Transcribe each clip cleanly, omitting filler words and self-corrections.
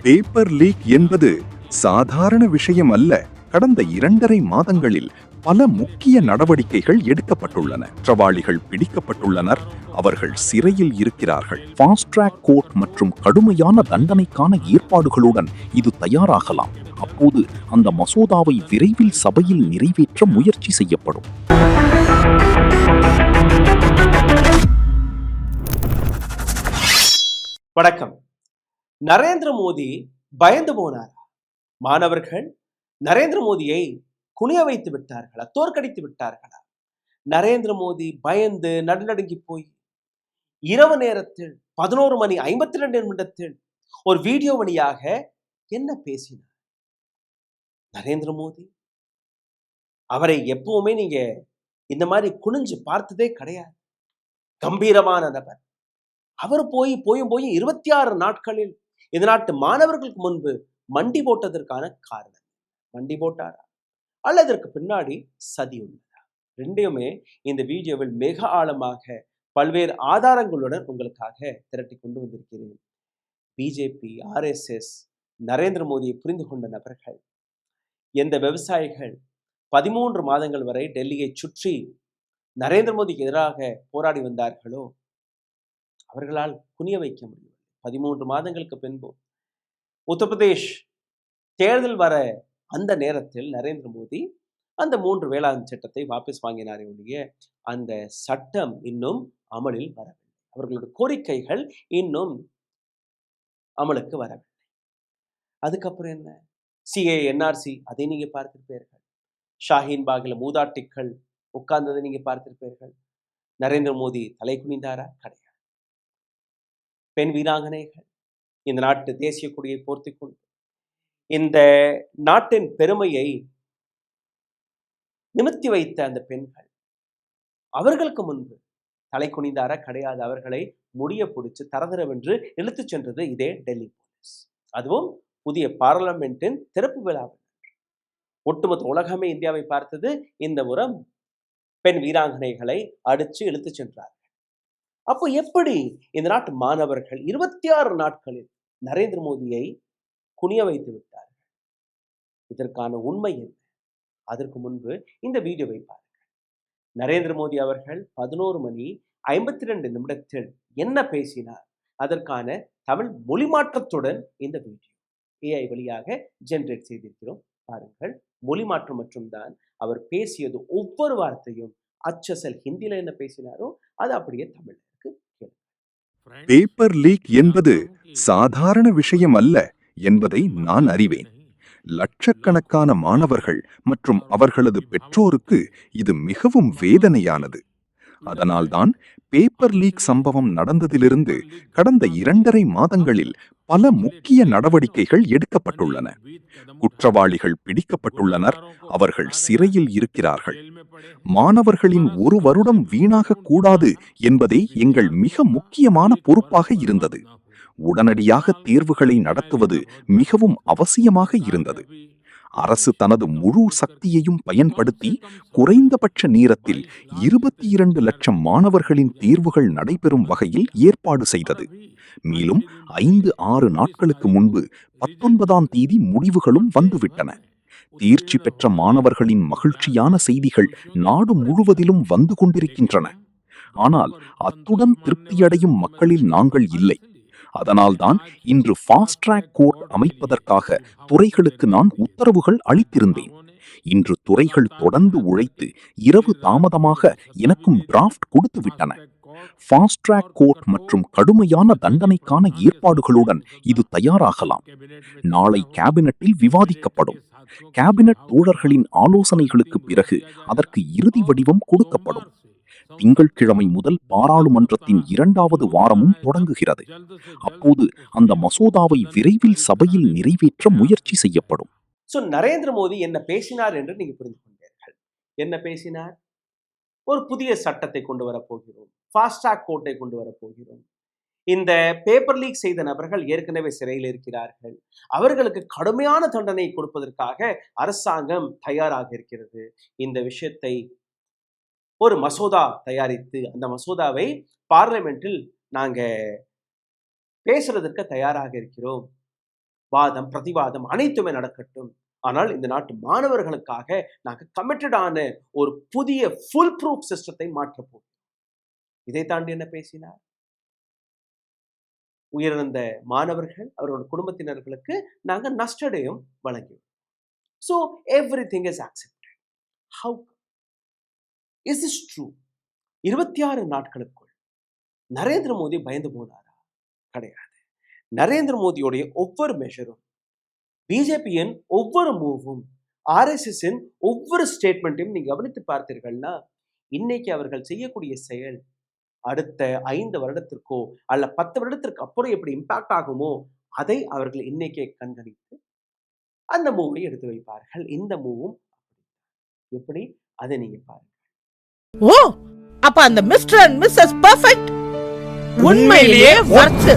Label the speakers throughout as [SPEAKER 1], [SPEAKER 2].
[SPEAKER 1] Paper leak என்பது சாதாரண விஷயம் அல்ல. கடந்த 2.5 மாதங்களில் பல முக்கிய நடவடிக்கைகள் எடுக்கப்பட்டுள்ளன. குற்றவாளிகள் பிடிக்கப்பட்டுள்ளனர், அவர்கள் சிறையில் இருக்கிறார்கள். ஃபாஸ்ட் ட்ராக் கோர்ட் மற்றும் கடுமையான தண்டனைக்கான ஏற்பாடுகளுடன் இது தயாராகலாம். அப்போது அந்த மசோதாவை விரைவில் சபையில் நிறைவேற்ற முயற்சி செய்யப்படும்.
[SPEAKER 2] வணக்கம். நரேந்திர மோடி பயந்து போனார். மாணவர்கள் நரேந்திர மோடியை குனிய வைத்து விட்டார்களா, தோற்கடித்து விட்டார்களா? நரேந்திர மோடி பயந்து நடுநடுங்கி போய் இரவு நேரத்தில் 11:52 ஒரு வீடியோ வழியாக என்ன பேசினார் நரேந்திர மோடி? அவரை எப்பவுமே நீங்க இந்த மாதிரி குனிஞ்சு பார்த்ததே கிடையாது. கம்பீரமான நபர். அவர் போயும் 26 நாட்களில் இந்த நாட்டு மாணவர்களுக்கு முன்பு மண்டி போட்டதற்கான காரணம், மண்டி போட்டாரா அல்லது அதற்கு பின்னாடி சதி உள்ளதா? ரெண்டையுமே இந்த வீடியோவில் மிக ஆழமாக பல்வேறு ஆதாரங்களுடன் உங்களுக்காக திரட்டி கொண்டு வந்திருக்கிறேன். பிஜேபி, RSS, நரேந்திர மோடியை புரிந்து கொண்ட நபர்கள், எந்த விவசாயிகள் 13 மாதங்கள் வரை டெல்லியை சுற்றி நரேந்திர மோடிக்கு எதிராக போராடி வந்தார்களோ அவர்களால் குனிய வைக்க முடியும். 13 மாதங்களுக்கு பின்பு உத்தரப்பிரதேஷ் தேர்தல் வர அந்த நேரத்தில் நரேந்திர மோடி அந்த 3 வேளாண் சட்டத்தை வாபஸ் வாங்கினாரே ஒழிய அந்த சட்டம் இன்னும் அமலில் வரவில்லை. அவர்களுடைய கோரிக்கைகள் இன்னும் அமலுக்கு வரவில்லை. அதுக்கப்புறம் என்ன? CA, NRC அதை நீங்க பார்த்திருப்பீர்கள். ஷாஹீன் பாகில் மூதாட்டிகள் உட்கார்ந்ததை நீங்க பார்த்திருப்பீர்கள். நரேந்திர மோடி தலை குனிந்தாரா? கிடையாது. பெண் வீராங்கனைகள் இந்த நாட்டு தேசிய கொடியை போர்த்தி கொண்டு இந்த நாட்டின் பெருமையை நிமிர்த்தி வைத்த அந்த பெண்கள், அவர்களுக்கு முன்பு தலை குனிந்தாரா? கிடையாது. அவர்களை முடிய பிடிச்சு தரதரவென்று இழுத்துச் சென்றது இதே டெல்லி போலீஸ். அதுவும் புதிய பார்லமெண்டின் திறப்பு விழாவில் ஒட்டுமொத்த உலகமே இந்தியாவை பார்த்தது. இந்த முறம் பெண் வீராங்கனைகளை அடிச்சு இழுத்துச் சென்றார்கள். அப்போ எப்படி இந்த நாட்டு மாணவர்கள் 26 நாட்களில் நரேந்திர மோடியை குனிய வைத்து விட்டார்கள்? இதற்கான உண்மை என்ன? அதற்கு முன்பு இந்த வீடியோவை பாருங்கள். நரேந்திர மோடி அவர்கள் 11:52 என்ன பேசினார்? அதற்கான தமிழ் மொழிமாற்றத்துடன் இந்த வீடியோ AI வழியாக ஜெனரேட் செய்திருக்கிறோம். பாருங்கள். மொழிமாற்றம் மட்டும்தான். அவர் பேசியது ஒவ்வொரு வார்த்தையும் அச்சசல் ஹிந்தியில என்ன பேசினாரோ அது அப்படியே தமிழ்.
[SPEAKER 1] பேப்பர் லீக் என்பது சாதாரண விஷயம் அல்ல என்பதை நான் அறிவேன். லட்சக்கணக்கான மாணவர்கள் மற்றும் அவர்களது பெற்றோருக்கு இது மிகவும் வேதனையானது. அதனால்தான் பேப்பர் லீக் சம்பவம் நடந்ததிலிருந்து கடந்த 2.5 மாதங்களில் பல முக்கிய நடவடிக்கைகள் எடுக்கப்பட்டுள்ளன. குற்றவாளிகள் பிடிக்கப்பட்டுள்ளனர், அவர்கள் சிறையில் இருக்கிறார்கள். மாணவர்களின் 1 வருடம் வீணாகக் கூடாது என்பதே எங்கள் மிக முக்கியமான பொறுப்பாக இருந்தது. உடனடியாக தேர்வுகளை நடத்துவது மிகவும் அவசியமாக இருந்தது. அரசு தனது முழு சக்தியையும் பயன்படுத்தி குறைந்தபட்ச நேரத்தில் 22 லட்சம் மாணவர்களின் தேர்வுகள் நடைபெறும் வகையில் ஏற்பாடு செய்தது. மேலும் 5-6 நாட்களுக்கு முன்பு 19ஆம் தேதி முடிவுகளும் வந்துவிட்டன. தேர்ச்சி பெற்ற மாணவர்களின் மகிழ்ச்சியான செய்திகள் நாடு முழுவதிலும் வந்து கொண்டிருக்கின்றன. ஆனால் அத்துடன் திருப்தியடையும் மக்களில் நாங்கள் இல்லை. அதனால்தான் இன்று ஃபாஸ்ட் ட்ராக் கோர்ட் அமைப்பதற்காக துறைகளுக்கு நான் உத்தரவுகள் அளித்திருந்தேன். இன்று துறைகள் தொடர்ந்து உழைத்து இரவு தாமதமாக எனக்கும் டிராஃப்ட் கொடுத்து விட்டன. ஃபாஸ்ட் ட்ராக் கோர்ட் மற்றும் கடுமையான தண்டனைக்கான ஏற்பாடுகளுடன் இது தயாராகலாம். நாளை கேபினட்டில் விவாதிக்கப்படும். கேபினட் தோழர்களின் ஆலோசனைகளுக்கு பிறகு அதற்கு இறுதி வடிவம் கொடுக்கப்படும். திங்கட்கிழமை முதல் பாராளுமன்றத்தின் 2வது வாரமும் தொடங்குகிறது. அப்போது அந்த மசோதாவை விரைவில் சபையில் நிறைவேற்ற முயற்சி செய்யப்படும்.
[SPEAKER 2] நரேந்திர மோடி என்ன பேசினார் என்று நீங்க புரிந்து கொண்டீர்கள். என்ன பேசினார்? ஒரு புதிய சட்டத்தை கொண்டு வரப்போகிறோம், ஃபாஸ்ட் ட்ராக் கோர்ட்டை கொண்டு வரப்போகிறோம். இந்த பேப்பர் லீக் செய்த நபர்கள் ஏற்கனவே சிறையில் இருக்கிறார்கள். அவர்களுக்கு கடுமையான தண்டனை கொடுப்பதற்காக அரசாங்கம் தயாராக இருக்கிறது. இந்த விஷயத்தை ஒரு மசோதா தயாரித்து அந்த மசோதாவை பார்லிமெண்டில் நாங்க பேசுறதற்கு தயாராக இருக்கிறோம். வாதம் பிரதிவாதம் அனைத்துமே நடக்கட்டும். ஆனால் இந்த நாட்டு மாணவர்களுக்காக நாங்க கமிட்டடான ஒரு புதிய ஃபுல் ப்ரூஃப் சிஸ்டத்தை மாற்றப்போம். இதை தாண்டி என்ன பேசினார்? உயிரிழந்த மாணவர்கள் அவரோட குடும்பத்தினர்களுக்கு நாங்க நஷ்டடையும் வழங்கியோம். So everything is accepted. How is this true? 26 நாட்களுக்குள் நரேந்திர மோடி பயந்து போனாரா? கிடையாது. நரேந்திர மோடியுடைய ஒவ்வொரு மெஷரும், பிஜேபியின் ஒவ்வொரு மூவும், ஆர்எஸ்எஸ்ஸின் ஒவ்வொரு ஸ்டேட்மெண்ட்டையும் நீங்க கவனித்து பார்த்தீர்கள்னா, இன்னைக்கு அவர்கள் செய்யக்கூடிய செயல் அடுத்த 5 வருடத்திற்கோ அல்ல 10 வருடத்திற்கு அப்புறம் எப்படி இம்பாக்ட் ஆகுமோ அதை அவர்கள் இன்னைக்கே கண்காணித்து அந்த மூவை எடுத்து வைப்பார்கள். இந்த மூவும் எப்படி அதை நீங்க பாருங்க.
[SPEAKER 3] ஓ, அப்ப அந்த மிஸ்டர் அண்ட் மிஸ்ஸஸ் பெர்ஃபெக்ட் உண்மையிலேயே வர்த்.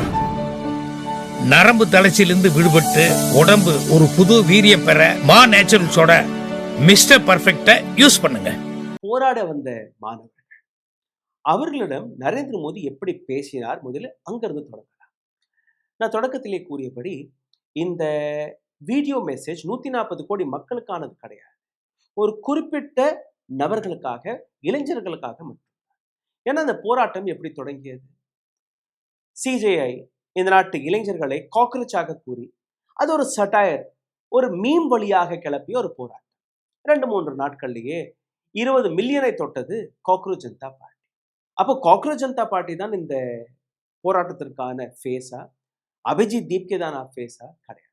[SPEAKER 4] நரம்பு தளர்ச்சியிலிருந்து விடுபட்டு உடம்பு ஒரு புது வீரியம் பெற மா நேச்சுரல்ஸோட மிஸ்டர் பர்ஃபெக்ட யூஸ் பண்ணுங்க.
[SPEAKER 2] போராட வந்த மாணவர்கள் அவர்களிடம் நரேந்திர மோடி எப்படி பேசினார், முதல்ல அங்கிருந்து தொடங்கலாம். நான் தொடக்கத்திலே கூறியபடி இந்த வீடியோ மெசேஜ் 140 கோடி மக்களுக்கானது கிடையாது. ஒரு குறிப்பிட்ட நபர்களுக்காக, இளைஞர்களுக்காக மட்டும். ஏன்னா அந்த போராட்டம் எப்படி தொடங்கியது? சிஜேஐ இந்த நாட்டு இளைஞர்களை காக்ரோச்சாக கூறி அது ஒரு சட்டையர், ஒரு மீம் வழியாக கிளப்பிய ஒரு போராட்டம். 2-3 நாட்கள்லேயே 20 மில்லியனை தொட்டது காக்ரோச் ஜனதா பார்ட்டி. அப்போ காக்ரோச் ஜனதா பார்ட்டி தான் இந்த போராட்டத்திற்கான ஃபேஸா? அபிஜித் தீப்கே தான் ஃபேஸா? கிடையாது.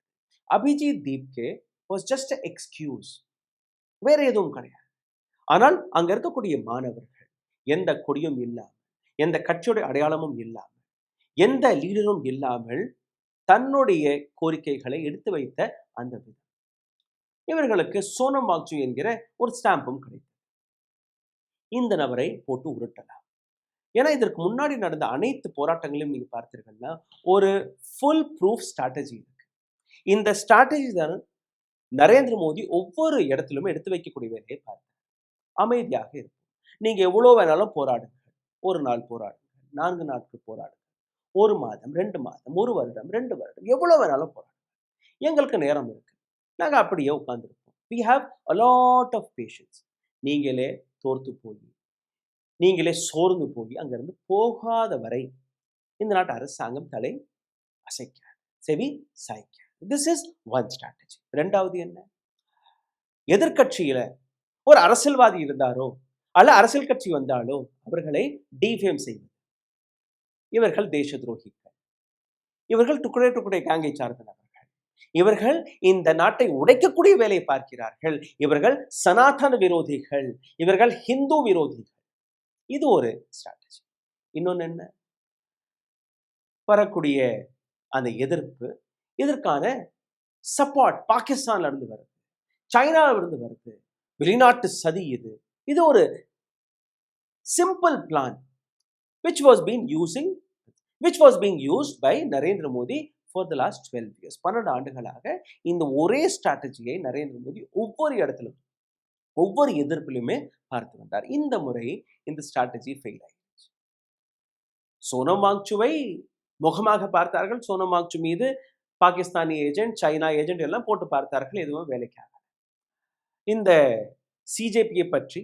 [SPEAKER 2] Abhijit Dipke was just excuse, வேற எதுவும் கிடையாது. ஆனால் அங்க இருக்கக்கூடிய மாணவர்கள் எந்த கொடியும் இல்லாமல், எந்த கட்சியோட அடையாளமும் இல்லாமல், எந்த லீடரும் இல்லாமல் தன்னுடைய கோரிக்கைகளை எடுத்து வைத்த அந்த விதம், இவர்களுக்கு சோனம் வாங்சு என்கிற ஒரு ஸ்டாம்பும் கிடைத்தது. இந்த நபரை போட்டு உருட்டலாம். ஏன்னா இதற்கு முன்னாடி நடந்த அனைத்து போராட்டங்களையும் நீங்க பார்த்தீர்கள்னா ஒரு ஃபுல் ப்ரூஃப் ஸ்ட்ராட்டஜி இருக்கு. இந்த ஸ்ட்ராட்டஜி தான் நரேந்திர மோடி ஒவ்வொரு இடத்திலும் எடுத்து வைக்கக்கூடிய வேலையை பார்த்தார். அமைதியாக இருக்கும். நீங்க எவ்வளவு வேணாலும் போராடுங்க. ஒரு நாள் போராடுங்க, 4 நாட்கள் போராடுங்க, 1 மாதம், 2 மாதம், 1 வருடம், 2 வருடம், எவ்வளவு வேணாலும் போராடுங்க. எங்களுக்கு நேரம் இருக்கு. நாங்க அப்படியே உட்கார்ந்துருப்போம். we have a lot of patience. நீங்களே தோர்த்து போய், நீங்களே சோர்ந்து போய் அங்கிருந்து போகாத வரை இந்த நாட்டு அரசாங்கம் தலை அசைக்காது, செவி சாய்க்காது. This is one strategy. 2வது என்ன? எதிர்கட்சியில ஒரு அரசியல்வாதி இருந்தாரோ அல்ல அரசியல் கட்சி வந்தாலோ அவர்களை டிஃபேம் செய்வது. இவர்கள் தேச துரோகிகள், இவர்கள் டுக்குடே டுக்குடே கேங்கை சார்ந்த நபர்கள், இவர்கள் இந்த நாட்டை உடைக்கக்கூடிய வேலையை பார்க்கிறார்கள், இவர்கள் சனாதன விரோதிகள், இவர்கள் ஹிந்து விரோதிகள். இது ஒரு ஸ்ட்ராட்டஜி. இன்னொன்னு என்ன? வரக்கூடிய அந்த எதிர்ப்பு, இதற்கான சப்போர்ட் பாகிஸ்தான்ல இருந்து வருது, சைனால இருந்து வருது, வெளிநாட்டு சதி. இது ஒரு simple plan which was being used by Narendra Modi for the last 12 years. 12 ஆண்டுகளாக இந்த ஒரே ஸ்ட்ராட்டஜியை நரேந்திர மோடி ஒவ்வொரு இடத்திலும் ஒவ்வொரு எதிர்ப்பிலுமே பார்த்து வந்தார். இந்த முறை இந்த ஸ்ட்ராட்டஜி ஃபெயில் ஆயிடுச்சு. சோனம் வாங்சுவை முகமாக பார்த்தார்கள். சோனம் வாங்சு மீது பாகிஸ்தானி ஏஜென்ட், சைனா ஏஜென்ட் எல்லாம் போட்டு பார்த்தார்கள். எதுவும் வேலைக்காக. இந்த சிஜேபியை பற்றி,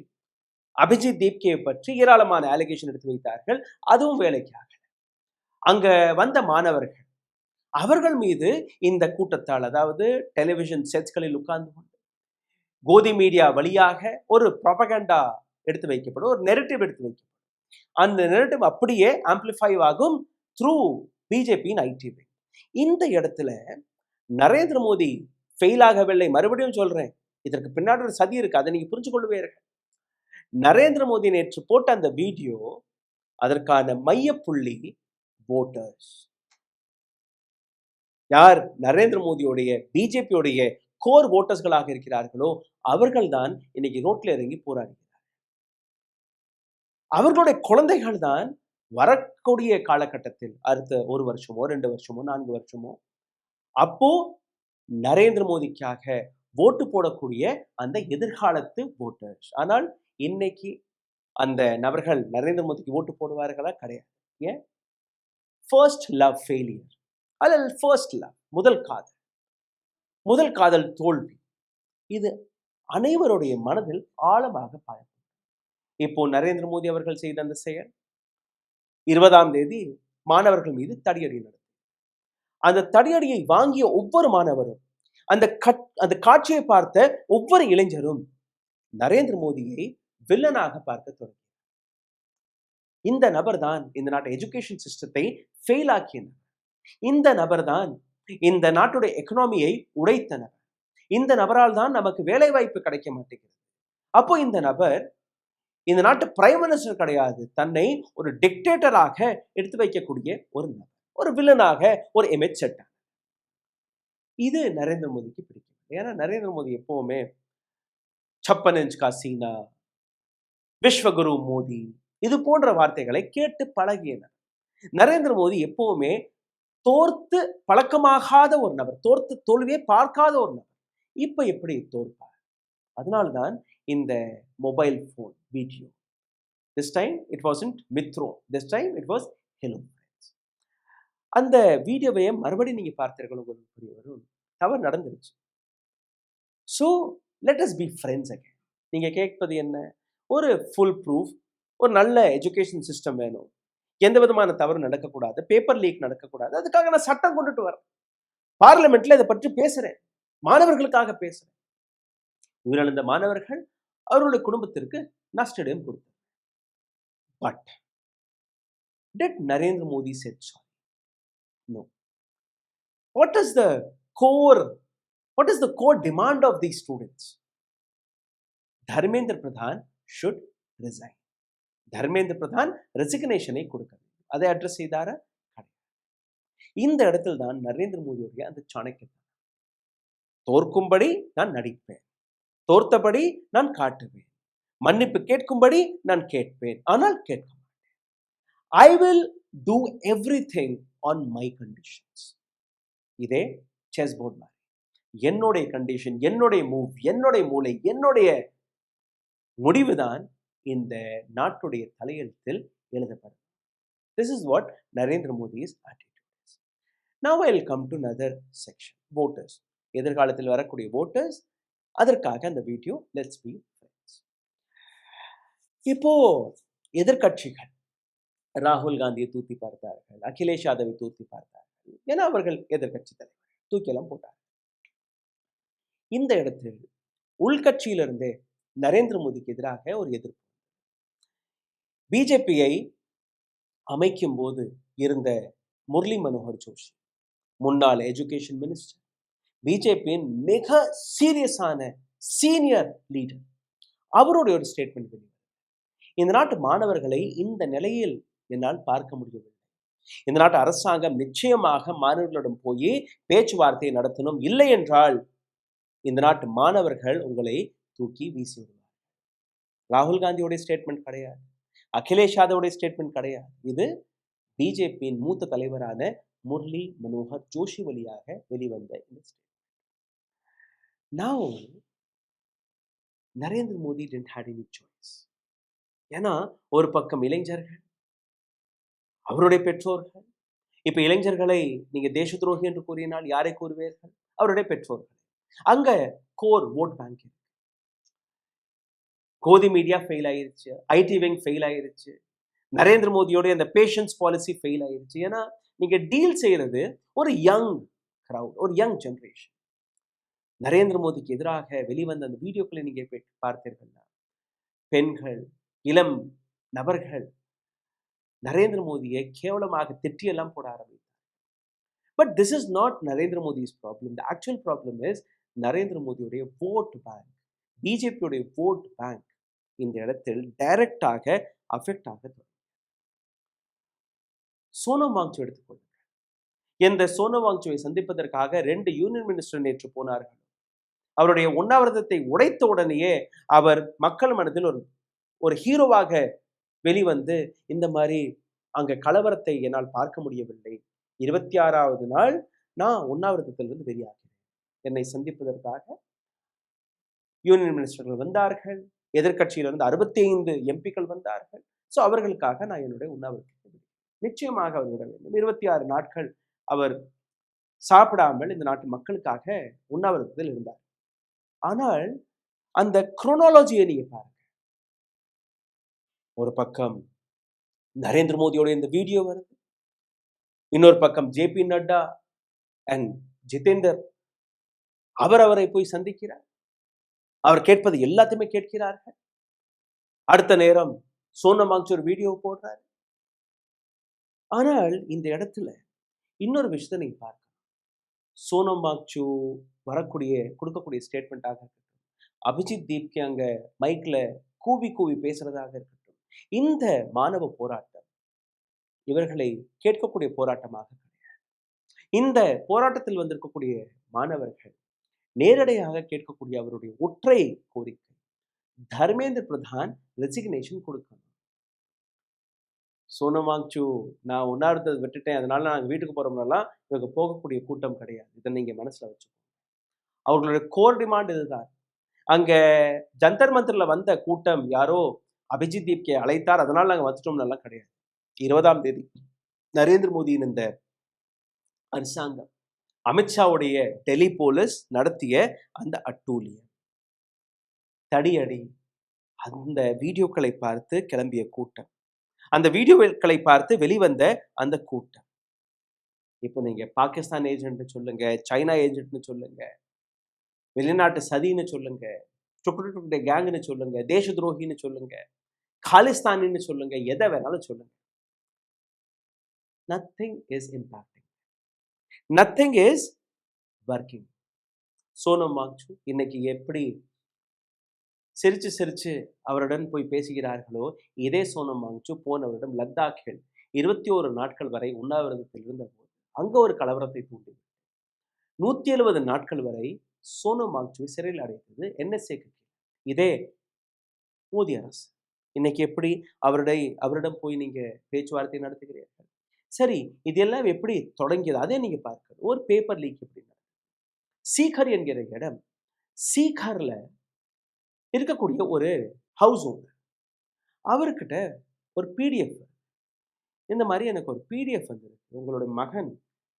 [SPEAKER 2] அபிஜித் தீப்கே பற்றி ஏராளமான அலிகேஷன் எடுத்து வைத்தார்கள். அதுவும் வேலைக்காக. அங்க வந்த மாணவர்கள் அவர்கள் மீது இந்த கூட்டத்தால், அதாவது டெலிவிஷன் செட்ஸ்களில் உட்கார்ந்து கொண்டு கோதி மீடியா வழியாக ஒரு ப்ராபகண்டா எடுத்து வைக்கப்படும், ஒரு நெரட்டிவ் எடுத்து வைக்கப்படும். அந்த நெரட்டிவ் அப்படியே ஆம்பிளிஃபை ஆகும் த்ரூ பிஜேபியின் ஐடி விங். இந்த இடத்துல நரேந்திர மோடி ஃபெயில் ஆகவில்லை. மறுபடியும் சொல்றேன், இதற்கு பின்னாடி ஒரு சதி இருக்கு, அதை நீங்க புரிஞ்சு கொள்வீர்கள். நரேந்திர மோடி நேற்று போட்ட அந்த வீடியோ, அதற்கான மையப்புள்ளி வோட்டர்ஸ். யார் நரேந்திர மோடியோடைய பிஜேபியோடைய கோர் வோட்டர்ஸ்களாக இருக்கிறார்களோ அவர்கள் தான் இன்னைக்கு ரோட்ல இறங்கி போராடுகிறார்கள். அவர்களுடைய குழந்தைகள் தான் வரக்கூடிய காலகட்டத்தில் அடுத்த 1 வருஷமோ 2 வருஷமோ 4 வருஷமோ அப்போ நரேந்திர மோடிக்காக ஓட்டு போடக்கூடிய அந்த எதிர்காலத்து வோட்டர்ஸ். ஆனால் இன்னைக்கு அந்த நபர்கள் நரேந்திர மோடிக்கு ஓட்டு போடுவார்களா? கிடையாது. ஏன்? ஃபர்ஸ்ட் லவ் ஃபெயிலியர், அல்ல ஃபர்ஸ்ட் லவ், முதல் காதல். முதல் காதல் தோல்வி, இது அனைவருடைய மனதில் ஆழமாக பாயும். இப்போ நரேந்திர மோடி அவர்கள் செய்த அந்த செயல் 20ஆம் தேதி மாணவர்கள் மீது தடியடி நடந்தது. அந்த தடியடியை வாங்கிய ஒவ்வொரு மாணவரும், அந்த காட்சியை பார்த்த ஒவ்வொரு இளைஞரும் நரேந்திர மோடியை வில்லனாக பார்க்க தொடங்கி. இந்த நபர் தான் இந்த நாட்டு எஜுகேஷன் சிஸ்டத்தை ஃபெயில் ஆக்கிய நபர். இந்த நபர் தான் இந்த நாட்டுடைய எக்கனாமியை உடைத்த நபர். இந்த நபரால் தான் நமக்கு வேலை வாய்ப்பு கிடைக்க மாட்டேங்கிறது. அப்போ இந்த நபர் இந்த நாட்டு பிரைம் மினிஸ்டர் கிடையாது, தன்னை ஒரு டிக்டேட்டராக எடுத்து வைக்கக்கூடிய ஒரு நபர், ஒரு வில்லனாக ஒரு இமேஜ் செட். இது நரேந்திர மோடிக்கு பிடிக்கும். ஏன்னா நரேந்திர மோடி எப்பவுமே 56 இன்ச் கா சீனா, விஸ்வகுரு மோடி, இது போன்ற வார்த்தைகளை கேட்டு பழகியனர். நரேந்திர மோடி எப்பவுமே தோர்த்து பழக்கமாகாத ஒரு நபர், தோர்த்து தோல்வியை பார்க்காத ஒரு நபர். இப்ப எப்படி தோற்பார்? அதனால்தான் இந்த mobile phone video. This time it wasn't மித்ரோ, this time it was hello friends. அந்த வீடியோவை மறுபடியும் நீங்க பார்த்தீர்கள், உங்களுக்கு புரிய வரும், தவறு நடந்துருச்சு. So let us be friends again. நீங்க கேட்பது என்ன? ஒரு ஃபுல் ப்ரூஃப், ஒரு நல்ல எஜுகேஷன் சிஸ்டம் வேணும், எந்த விதமான தவறு நடக்கக்கூடாது, பேப்பர் லீக் நடக்கக்கூடாது. அதுக்காக நான் சட்டம் கொண்டுட்டு வரேன், பார்லிமெண்ட்ல இதை பற்றி பேசுறேன், மாணவர்களுக்காக பேசுறேன். உயிரிழந்த மாணவர்கள் அவருடைய குடும்பத்திற்கு நஷ்டஈடு கொடுத்தார். But did Narendra Modi said sorry? No. What is the core demand of these students? Dharmendra Pradhan should resign. Dharmendra Pradhan resignation கொடுக்க வேண்டும். அதை அட்ரஸ் செய்தார கிடையாது. இந்த இடத்தில் தான் நரேந்திர மோடியுடைய அந்த சாணக்கியத்தை, தோற்கும்படி நான் நடிப்பேன், தோர்த்தபடி நான் காட்டுவேன், மன்னிப்பு கேட்கும்படி நான் கேட்பேன், ஆனால் கேட்க மாட்டேன். I will do everything on my conditions. இதே செஸ் போர்ட் மாதிரி, என்னுடைய கண்டிஷன், என்னுடைய மூவ், என்னுடைய மூளை, என்னுடைய முடிவுதான் இந்த நாட்டுடைய தலையெழுத்தில் எழுதப்படும். This is what Narendra Modi's attitude is. Now I will come to another section, voters. எதிர்காலத்தில் வரக்கூடிய voters, அதற்காக அந்த வீடியோ. Let's be friends. இப்போ எதிர்கட்சிகள் ராகுல் காந்தியை தூக்கி பார்த்தார்கள், அகிலேஷ் யாதவை தூக்கி பார்த்தார்கள். ஏன்னா அவர்கள் எதிர்கட்சி தலைவர், தூக்கியெல்லாம் போட்டார்கள். இந்த இடத்தில் உள்கட்சியிலிருந்தே நரேந்திர மோடிக்கு எதிராக ஒரு எதிர்ப்பு. பிஜேபியை அமைக்கும் போது இருந்த முரளி மனோகர் ஜோஷி, முன்னாள் எஜுகேஷன் மினிஸ்டர், பிஜேபியின் மிக சீரியஸான சீனியர் லீடர், அவருடைய ஒரு ஸ்டேட்மெண்ட் வெளிவந்தது. இந்த நாட்டு மாணவர்களை இந்த நிலையில் என்னால் பார்க்க முடியவில்லை. இந்த நாட்டு அரசாங்கம் நிச்சயமாக மாணவர்களிடம் போய் பேச்சுவார்த்தையை நடத்தணும், இல்லை என்றால் இந்த நாட்டு மாணவர்கள் உங்களை தூக்கி வீசி விடுவார்கள். ராகுல் காந்தியோடைய ஸ்டேட்மெண்ட் கிடையாது, அகிலேஷ் யாதவுடைய ஸ்டேட்மெண்ட் கிடையாது. இது பிஜேபியின் மூத்த தலைவரான முரளி மனோகர் ஜோஷி வழியாக வெளிவந்த இந்த statement. Now Narendra Modi didn't had any choice. ஏன்னா ஒரு பக்கம் இளைஞர்கள், அவருடைய பெற்றோர்கள். இப்ப இளைஞர்களை நீங்க தேச துரோகி என்று கூறினால் யாரை கூறுவீர்கள்? அவருடைய பெற்றோர்கள். அங்க கோர் ஓட் பேங்க் இருக்கு. கோதி மீடியா ஃபெயில் ஆயிருச்சு, ஐடி விங் ஃபெயில் ஆயிருச்சு, நரேந்திர மோடியோட அந்த பேஷன்ஸ் பாலிசி ஃபெயில் ஆயிருச்சு. ஏன்னா நீங்க டீல் செய்யறது ஒரு யங் கிரவுட், ஒரு யங் ஜெனரேஷன். நரேந்திர மோடிக்கு எதிராக வெளிவந்த அந்த வீடியோக்களை நீங்க பார்த்தீர்கள்னா பெண்கள், இளம் நபர்கள் நரேந்திர மோடியை கேவலமாக திட்டியெல்லாம் போட ஆரம்பித்தார். But this is not Narendra Modi's problem. The actual problem is Narendra மோடியுடைய ஓட் பேங்க், பிஜேபியுடைய ஓட் பேங்க் இந்த இடத்தில் டைரக்டாக அஃபெக்ட் ஆக தொடங்கும். சோனம் வாங்சு எடுத்துக்கொள்ளுங்கள். இந்த சோனம் வாங்சுவை சந்திப்பதற்காக 2 யூனியன் மினிஸ்டர் நேற்று போனார்கள். அவருடைய உண்ணாவிரதத்தை உடைத்த உடனேயே அவர் மக்கள் மனதில் ஒரு ஹீரோவாக வெளிவந்து, இந்த மாதிரி அங்க கலவரத்தை என்னால் பார்க்க முடியவில்லை, 26வது நாள் நான் உண்ணாவிரதத்திலிருந்து வெளியாகிறேன், என்னை சந்திப்பதற்காக யூனியன் மினிஸ்டர்கள் வந்தார்கள், எதிர்கட்சியிலிருந்து 65 எம்பிக்கள் வந்தார்கள். ஸோ அவர்களுக்காக நான் என்னுடைய உண்ணாவிரதத்தை நிச்சயமாக அவர் விட வேண்டும். 26 நாட்கள் அவர் சாப்பிடாமல் இந்த நாட்டு மக்களுக்காக உண்ணாவிரதத்தில் இருந்தார். ஆனால் அந்த குரோனாலஜியை நீங்க பாருங்க. ஒரு பக்கம் நரேந்திர மோடியோட இந்த வீடியோ வருது, இன்னொரு பக்கம் ஜே.பி. நட்டா அண்ட் ஜிதேந்தர் அவரை போய் சந்திக்கிறார். அவர் கேட்பது எல்லாத்தையுமே கேட்கிறார்கள். அடுத்த நேரம் சோனம் வாங்சூக் ஒரு வீடியோ போடுறாரு. ஆனால் இந்த இடத்துல இன்னொரு விஷயத்தை நீங்க பார்க்கணும். சோனம் வாங்சூக் கொடுக்கக்கூடிய ஸ்டேட்மெண்ட்டாக இருக்கட்டும், அபிஜித் தீப்கே அங்க மைக்ல கூவி கூவி பேசுறதாக இருக்கட்டும், இந்த மாணவ போராட்டம் இவர்களை கேட்கக்கூடிய போராட்டமாக கிடையாது. இந்த போராட்டத்தில் வந்திருக்கக்கூடிய மாணவர்கள் நேரடியாக கேட்கக்கூடிய அவருடைய ஒற்றை கோரிக்கை, தர்மேந்திர பிரதான் ரெசிக்னேஷன் கொடுக்கணும். சோனம் வாங்சூக் நான் உண்ணாவிரதத்தை விட்டுட்டேன், அதனால நாங்கள் வீட்டுக்கு போறோம்னாலாம் இவங்க போகக்கூடிய கூட்டம் கிடையாது. இதை நீங்க மனசுல வச்சுக்கோங்க. அவர்களுடைய கோர் டிமாண்ட் இதுதான். அங்க ஜந்தர் மந்தர்ல வந்த கூட்டம் யாரோ அபிஜித் தீப்கே அழைத்தார், அதனால நாங்க வந்துட்டோம்னாலாம் கிடையாது. 20ஆம் தேதி நரேந்திர மோடியின் இந்த அரசாங்கம் அமித்ஷாவுடைய டெல்லி போலீஸ் நடத்திய அந்த அட்டூழியம், தடியடி, அந்த வீடியோக்களை பார்த்து கிளம்பிய கூட்டம், அந்த வீடியோக்களை பார்த்து வெளிவந்த அந்த கூட்டம், இப்போ நீங்க பாகிஸ்தான் ஏஜென்ட் சொல்லுங்க, சைனா ஏஜென்ட்னு சொல்லுங்க, வெளிநாட்டு சதின்னு சொல்லுங்க, டுக்குடுக்குடைய கேங்னு சொல்லுங்க, தேச துரோகின்னு சொல்லுங்க, காலிஸ்தானின்னு சொல்லுங்க, எதை வேணாலும் சொல்லுங்க. Nothing is impacting, nothing is working. Sonam Wangchuk இன்னைக்கு எப்படி சிரிச்சு சிரிச்சு அவருடன் போய் பேசுகிறார்களோ, இதே சோனம் வாங்சூக் போன வருடம் லத்தாக்கில் 21 நாட்கள் வரை உண்ணாவிரதத்தில் இருந்தபோது அங்க ஒரு கலவரத்தை தூண்டி 170 நாட்கள் வரை சோனம் வாங்சூக் சிறையில் அடைத்தது NSA-க்கு. இதே மோடி அரசு இன்னைக்கு எப்படி அவரிடம் போய் நீங்க பேச்சுவார்த்தை நடத்துகிறீர்கள்? சரி, இதெல்லாம் எப்படி தொடங்கியது? அதே நீங்க பார்க்கணும். ஒரு பேப்பர் லீக் எப்படி நடக்குது? சீகர் என்கிற இடம், சீகர்ல இருக்கக்கூடிய ஒரு ஹவுஸ் ஓனர், அவர்கிட்ட ஒரு பிடிஎஃப், இந்த மாதிரி எனக்கு ஒரு பிடிஎஃப் வந்துருக்கு, உங்களுடைய மகன்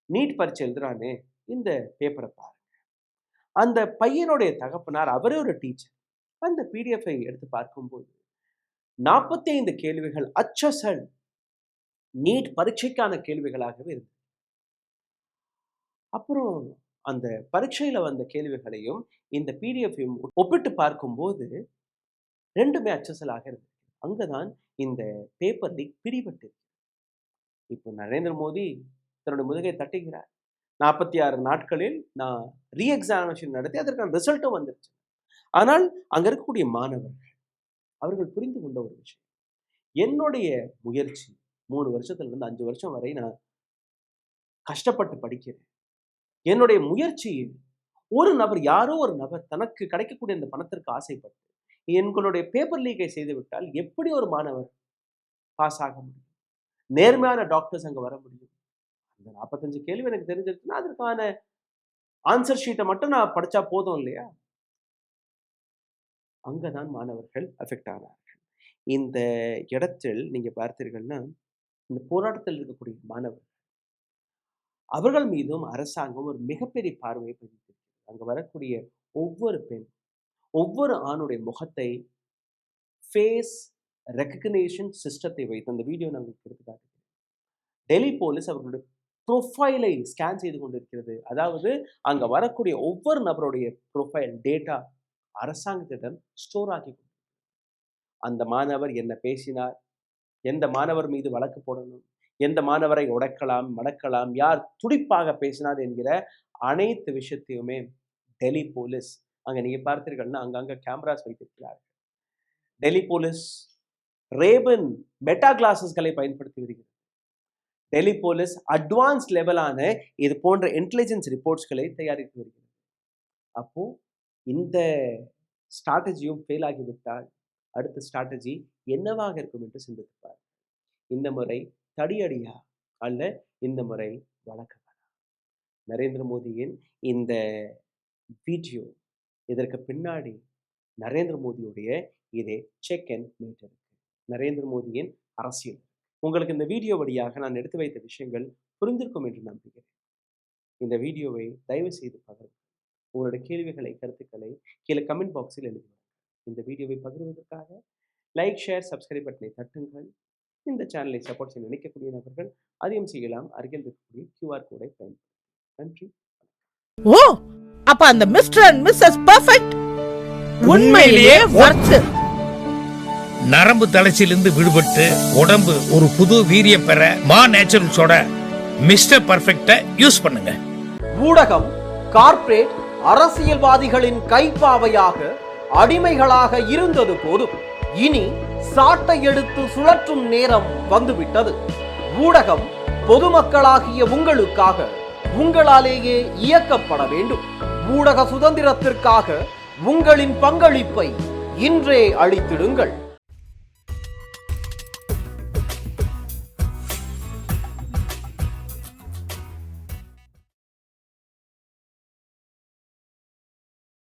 [SPEAKER 2] நீட் பரீட்சை எழுதுறானே, இந்த பேப்பரை பாருங்க. அந்த பையனுடைய தகப்பனார் அவரே ஒரு டீச்சர். அந்த பிடிஎஃப் எடுத்து பார்க்கும்போது 45 கேள்விகள் அச்சசல் நீட் பரீட்சைக்கான கேள்விகளாகவே இருக்கு. அப்புறம் அந்த பரீட்சையில வந்த கேள்விகளையும் இந்த பிடிஎஃப்பையும் ஒப்பிட்டு பார்க்கும்போது ரெண்டுமே அச்சசலாக இருக்கு. அங்கதான் இந்த பேப்பர் லீக் பிடிபட்டு. இப்போ நரேந்திர மோடி தன்னுடைய முதுகை தட்டுகிறார். 46 நாட்களில் நான் ரீஎக்ஸாமினேஷன் நடத்தி அதற்கான ரிசல்ட்டும் வந்துருச்சு. ஆனால் அங்க இருக்கக்கூடிய மாணவர்கள் அவர்கள் புரிந்து கொண்ட ஒரு விஷயம், என்னுடைய முயற்சி 3 வருஷத்துல இருந்து 5 வருஷம் வரை நான் கஷ்டப்பட்டு படிக்கிறேன். என்னுடைய முயற்சியில் ஒரு நபர், யாரோ ஒரு நபர் தனக்கு கிடைக்கக்கூடிய அந்த பணத்திற்கு ஆசைப்பட்டு எங்களுடைய பேப்பர் லீக்கை செய்து விட்டால் எப்படி ஒரு மாணவர் பாஸ் ஆக முடியும்? நேர்மையான டாக்டர்ஸ் அங்க வர முடியும்? அந்த 45 கேள்வி எனக்கு தெரிஞ்சிருச்சுன்னா அதற்கான ஆன்சர் ஷீட்டை மட்டும் நான் படிச்சா போதும் இல்லையா? அங்கதான் மாணவர்கள் அஃபெக்ட் ஆனார்கள். இந்த இடத்தில் நீங்க பார்த்தீர்கள்னா, இந்த போராட்டத்தில் இருக்கக்கூடிய மாணவர்கள் அவர்கள் மீதும் அரசாங்கம் ஒரு மிகப்பெரிய பார்வையை பதித்திருக்கிறது. அங்க வரக்கூடிய ஒவ்வொரு பெண், ஒவ்வொரு ஆணுடைய முகத்தை ஃபேஸ் ரெகக்னிஷன் சிஸ்டத்தை வைத்து அந்த வீடியோ நான் உங்களுக்கு எடுத்து காட்டுகிறேன். டெல்லி போலீஸ் அவர்களுடைய ப்ரொஃபைலை ஸ்கேன் செய்து கொண்டிருக்கிறது. அதாவது அங்க வரக்கூடிய ஒவ்வொரு நபருடைய ப்ரொஃபைல் டேட்டா அரசாங்கத்திடம் ஸ்டோர் ஆகி அந்த மாணவர் என்ன பேசினார், எந்த மாணவர் மீது வழக்கு போடணும், எந்த மாணவரை உடைக்கலாம், மடக்கலாம், யார் துடிப்பாக பேசினார் என்கிற அனைத்து விஷயத்தையுமே டெல்லி போலீஸ் அங்க நீங்க பார்த்தீர்கள்னா அங்கங்க கேமராஸ் வைத்திருக்கிறார்கள். டெல்லி போலீஸ் ரேபன் மெட்டா கிளாஸஸ்களை பயன்படுத்தி வருகிறது. டெல்லி போலீஸ் அட்வான்ஸ் லெவலான இது போன்ற இன்டெலிஜென்ஸ் ரிப்போர்ட்ஸ்களை தயாரித்து வருகிறது. அப்போ இந்த ஸ்ட்ராட்டஜியும் ஃபெயில் ஆகிவிட்டால் அடுத்த ஸ்ட்ராட்டஜி என்னவாக இருக்கும் என்று சிந்தித்துப்பார். இந்த முறை தடியடியா அல்ல இந்த முறை வழக்கமா? நரேந்திர மோடியின் இந்த வீடியோ, இதற்கு பின்னாடி நரேந்திர மோடியுடைய இதே செக் அண்ட் மீட் இருக்கு. நரேந்திர மோடியின் அரசியல். உங்களுக்கு இந்த வீடியோ வழியாக நான் எடுத்து வைத்த விஷயங்கள் புரிந்திருக்கும் என்று நம்புகிறேன். இந்த வீடியோவை தயவு செய்து பகிருங்கள். உங்களுடைய கேள்விகளை, கருத்துக்களை கீழே கமெண்ட் பாக்ஸில் எழுதி இந்த வீடியோவை பகிர்வதற்காக லைக், ஷேர், சப்ஸ்கிரைப் பட்டனை தட்டுங்கள். இந்த சேனலை சப்போர்ட் செய்ய நினைக்கக்கூடிய நபர்கள் அதையும் செய்யலாம். அருகில் இருக்கக்கூடிய QR கோடை பயன்படுத்தி. நன்றி.
[SPEAKER 3] ஓ, அப்ப அந்த மிஸ்டர் அண்ட் மிஸ்ஸஸ் பெர்ஃபெக்ட் உண்மையிலேயே வர்த்து.
[SPEAKER 4] நரம்பு தளர்ச்சியிலிருந்து விடுபட்டு உடம்பு ஒரு புது வீரியம் பெற மா நேச்சுரல்ஸோட மிஸ்டர் பர்ஃபெக்ட யூஸ் பண்ணுங்க.
[SPEAKER 5] ஊடகம் கார்ப்பரேட் அரசியல்வாதிகளின் கைப்பாவையாக அடிமைகளாக இருந்தது போதும். இனி சாட்டை எடுத்து சுழற்றும் நேரம் வந்துவிட்டது. ஊடகம் பொதுமக்களாகிய உங்களுக்காக, உங்களாலேயே இயக்கப்பட வேண்டும். ஊடக சுதந்திரத்திற்காக உங்களின் பங்களிப்பை இன்றே அளித்திடுங்கள்.